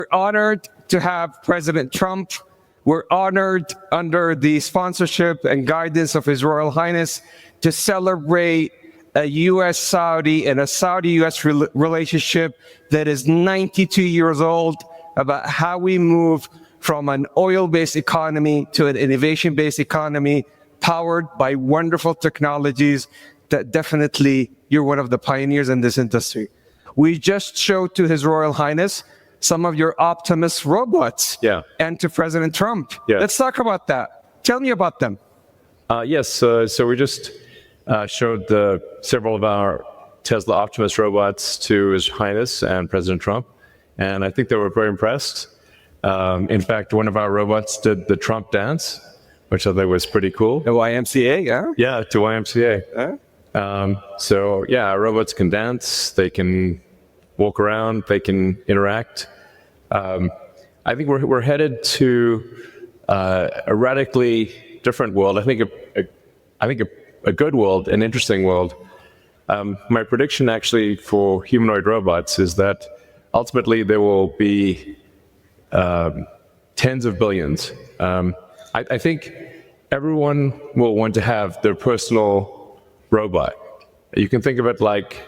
We're honored to have President Trump. We're honored under the sponsorship and guidance of His Royal Highness to celebrate a U.S.-Saudi and a Saudi-U.S. relationship that is 92 years old, about how we move from an oil-based economy to an innovation-based economy powered by wonderful technologies that definitely you're one of the pioneers in this industry. We just showed to His Royal Highness some of your Optimus robots, and to President Trump. Let's talk about that. Tell me about them. Yes, so we just showed several of our Tesla Optimus robots to His Highness and President Trump, and I think they were very impressed. In fact, one of our robots did the Trump dance, which I think was pretty cool. The YMCA, yeah? Yeah, to YMCA. So yeah, our robots can dance, they can walk around, they can interact. I think we're headed to a radically different world. I think a good world, an interesting world. My prediction actually for humanoid robots is that ultimately there will be tens of billions. I think everyone will want to have their personal robot. You can think of it like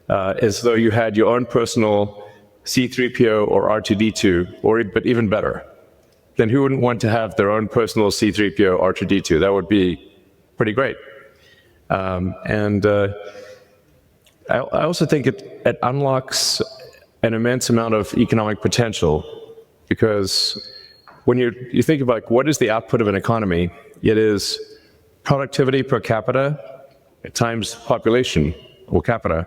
as though you had your own personal C-3PO or R2-D2, but even better. Then who wouldn't want to have their own personal C-3PO or R2-D2? That would be pretty great. I also think it unlocks an immense amount of economic potential, because when you think about what is the output of an economy, it is productivity per capita times population per capita.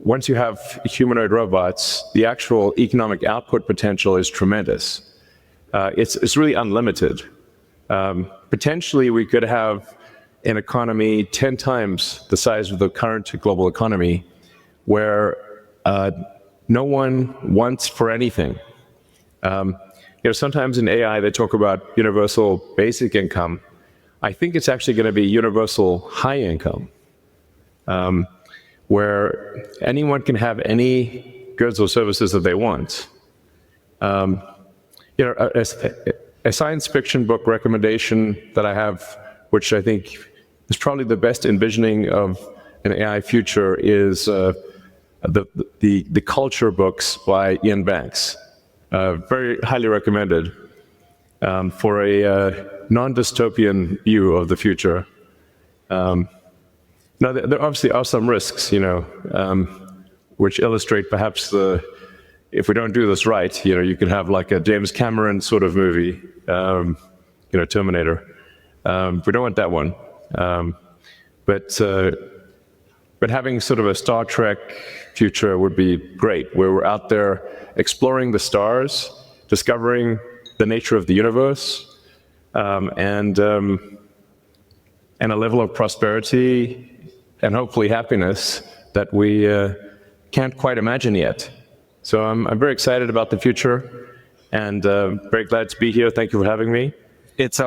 Once you have humanoid robots, the actual economic output potential is tremendous. It's really unlimited. Potentially, we could have an economy 10 times the size of the current global economy, where no one wants for anything. Sometimes in AI they talk about universal basic income. I think it's actually going to be universal high income, where anyone can have any goods or services that they want. A science fiction book recommendation that I have, which I think is probably the best envisioning of an AI future, is the Culture books by Ian Banks. Very highly recommended for a non-dystopian view of the future. Now, there obviously are some risks, which illustrate perhaps if we don't do this right, you could have like a James Cameron sort of movie, Terminator. We don't want that one. But having sort of a Star Trek future would be great, where we're out there exploring the stars, discovering the nature of the universe, and a level of prosperity and hopefully happiness that we can't quite imagine yet. So I'm very excited about the future, and very glad to be here. Thank you for having me. It's